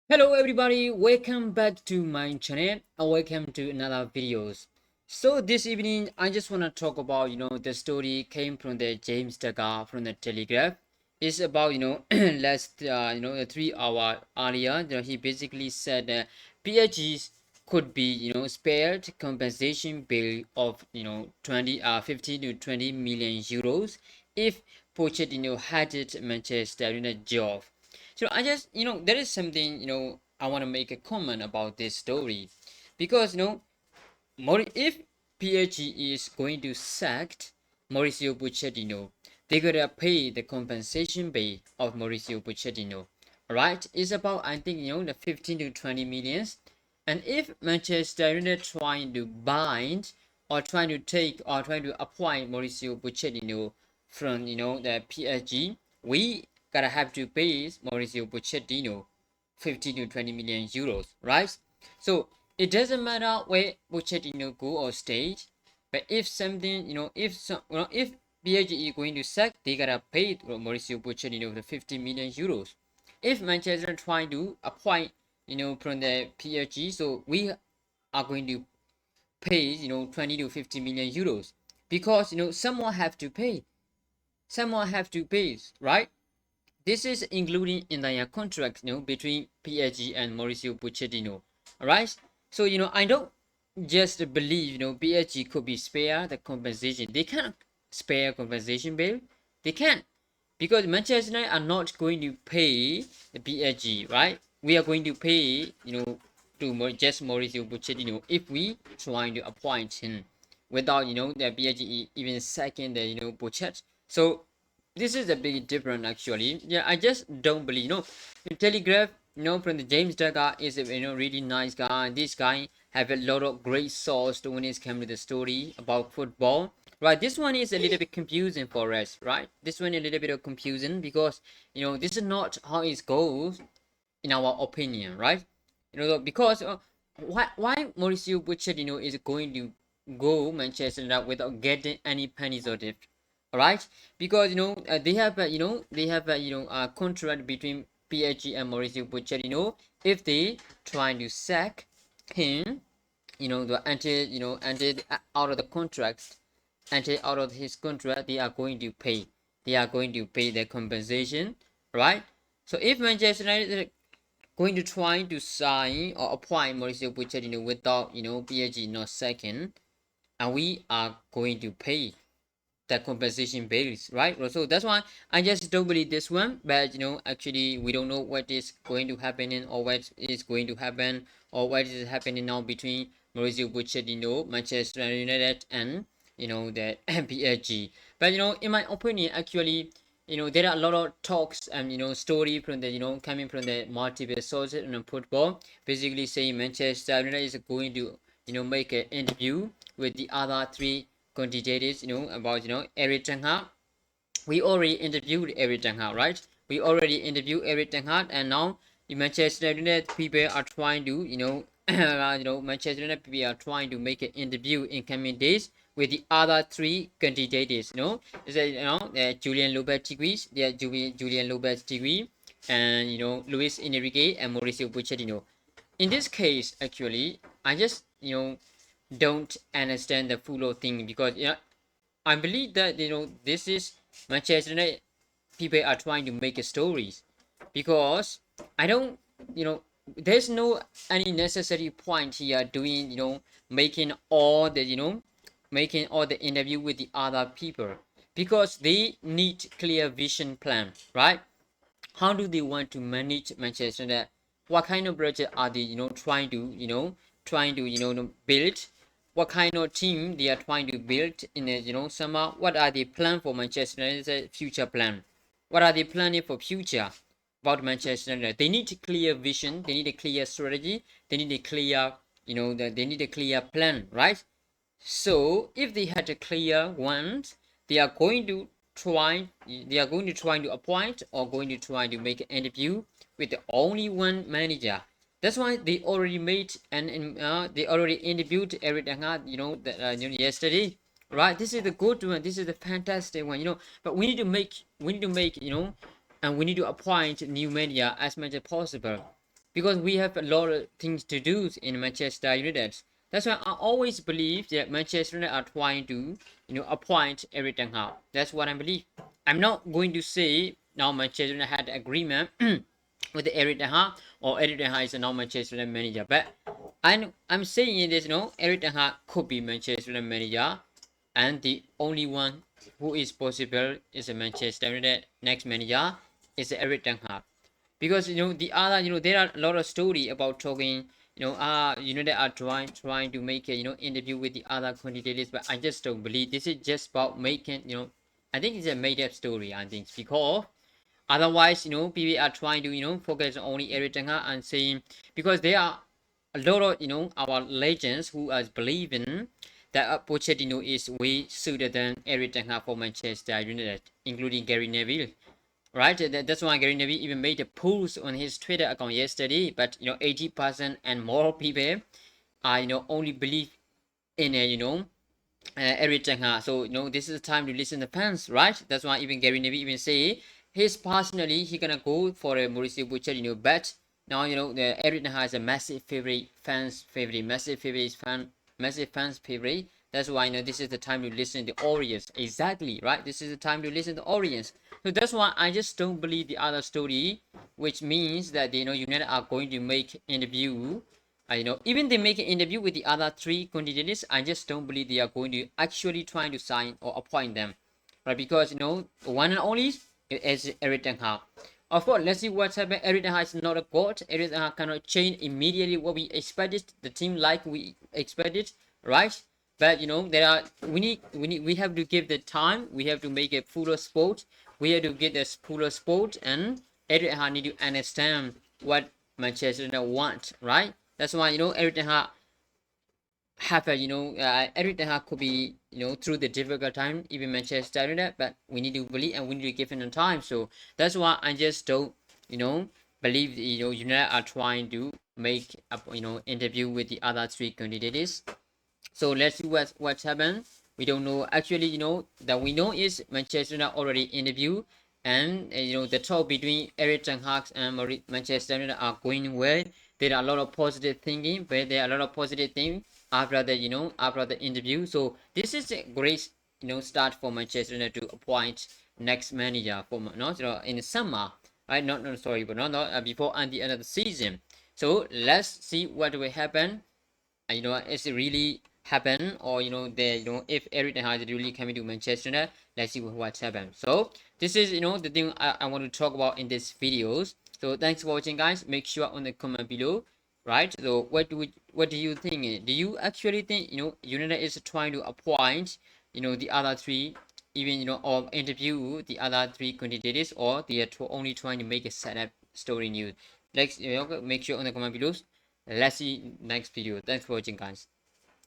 Hello everybody, welcome back to my channel and welcome to another videos. So this evening I just want to talk about the story came from the James Dagger from the Telegraph. It's about last 3 hour earlier he basically said that PHGs could be spared compensation bill of 15 to 20 million euros if Pochettino had it Manchester United job. So I just, there is something, I want to make a comment about this story because, if PSG is going to sack Mauricio Pochettino, they're gonna pay the compensation pay of Mauricio Pochettino. Alright, it's about I think the 15 to 20 millions. And if Manchester United trying to bind or trying to take or trying to appoint Mauricio Pochettino from the PSG, we gotta have to pay Mauricio Pochettino 15 to 20 million euros, right? So it doesn't matter where Pochettino go or stay, but if something, if PSG is going to sack, they gotta pay Mauricio Pochettino the 50 million euros. If Manchester trying to appoint, from the PSG, so we are going to pay, 20 to 50 million euros because someone have to pay, right? This is including in the contract, between PSG and Mauricio Pochettino. Alright? So, I don't just believe, PSG could be spare the compensation. They can't spare compensation bill. They can't. Because Manchester United are not going to pay the PSG, right? We are going to pay, to just Mauricio Pochettino if we trying to appoint him without, the PSG even second the, Pochettino. So this is a big difference actually. Yeah, I just don't believe. The Telegraph, from the James Dagger is a really nice guy. This guy have a lot of great source when it comes to the story about football. Right, this one is a little bit confusing for us, right? This one is a little bit of confusing because this is not how it goes in our opinion, right? Because why Mauricio Pochettino is going to go Manchester United without getting any pennies of it, all right? Because they have a contract between PSG and Mauricio Pochettino. If they trying to sack him, until out of the contract, until out of his contract, they are going to pay. They are going to pay the compensation, right? So if Manchester United going to try to sign or appoint Mauricio Pochettino without PSG not second, and we are going to pay the compensation base, right? So that's why I just don't believe this one. But actually, we don't know what is going to happen or what is going to happen or what is happening now between Mauricio Pochettino, Manchester United, and the PSG. But in my opinion, actually, there are a lot of talks and story from the coming from the multiple sources in football, basically saying Manchester United is going to make an interview with the other three candidates, about Eric Ten Hag. We already interviewed Eric Ten Hag, right? We already interviewed Eric Ten Hag, and now the Manchester United people are trying to Manchester United people are trying to make an interview in coming days with the other three candidates. Is that Julian Lopetegui, Julian Lopetegui, and Luis Enrique and Mauricio Pochettino. In this case, actually, I just don't understand the full thing because I believe that this is Manchester United people are trying to make stories because I don't there's no any necessary point here doing making all the making all the interview with the other people because they need clear vision plan, right? How do they want to manage Manchester United? What kind of budget are they trying to build? What kind of team they are trying to build in the summer? What are they plan for Manchester United's future plan? What are they planning for future about Manchester United? They need a clear vision, they need a clear strategy, they need a clear they need a clear plan, right? So if they had a clear ones, they are going to try to appoint or going to try to make an interview with the only one manager. That's why they already made and they already interviewed Eric Ten Hag, yesterday, right? This is the good one. This is the fantastic one, But we need to make, and we need to appoint new media as much as possible. because we have a lot of things to do in Manchester United. That's why I always believe that Manchester United are trying to, appoint Erik ten Hag. That's what I believe. I'm not going to say now Manchester United had agreement with Erik ten Hag, or Erik ten Hag is now Manchester United manager. But I'm saying this, Erik ten Hag could be Manchester United manager, and the only one who is possible is a Manchester United next manager is Erik ten Hag. Because the other, there are a lot of story about talking, they are trying to make a interview with the other candidates, but I just don't believe this is just about making, I think it's a made up story. I think because otherwise, people are trying to focus on only Erik ten Hag and saying, because there are a lot of our legends who are believing that Pochettino is way suited than Erik ten Hag for Manchester United, including Gary Neville. Right, that's why Gary Neville even made a post on his Twitter account yesterday. But 80% and more people are only believe in Erik ten Hag. So this is the time to listen to fans, right? That's why even Gary Neville even say he's personally he gonna go for a Mauricio Pochettino, but now the Erik ten Hag is a massive favorite, massive fans favorite. That's why this is the time to listen to the audience. Exactly, right? This is the time to listen to the audience. So that's why I just don't believe the other story, which means that United are going to make interview. Even they make an interview with the other three candidates, I just don't believe they are going to actually trying to sign or appoint them, right? Because one and only is Erik ten Hag. Of course, let's see what's happened. Erik ten Hag is not a god. Erik ten Hag cannot change immediately what we expected. The team like we expected, right? But we have to give the time. We have to make a fuller sport. We have to get a fuller sport, and Erik ten Hag need to understand what Manchester United want, right? That's why Erik ten Hag have a Erik ten Hag could be through the difficult time, even Manchester United, but we need to believe and we need to give him time. So that's why I just don't believe United are trying to make a interview with the other three candidates. So let's see what's happened. We don't know. Actually, that we know is Manchester United already interview, and the talk between Erik ten Hag and Manchester United are going well. There are a lot of positive thinking, but there are a lot of positive things after the interview. So this is a great start for Manchester United to appoint next manager for in the summer, right? Not sorry, but not before and the end of the season. So let's see what will happen. Is it really happen, or if Erik ten Hag is really coming to Manchester United? Let's see what's happened. So this is the thing I want to talk about in this videos. So thanks for watching, guys. Make sure on the comment below, right? So what do you think? Do you actually think United is trying to appoint the other three, even or interview the other three candidates, or they are only trying to make a setup story news? Let's make sure on the comment below. Let's see next video. Thanks for watching, guys.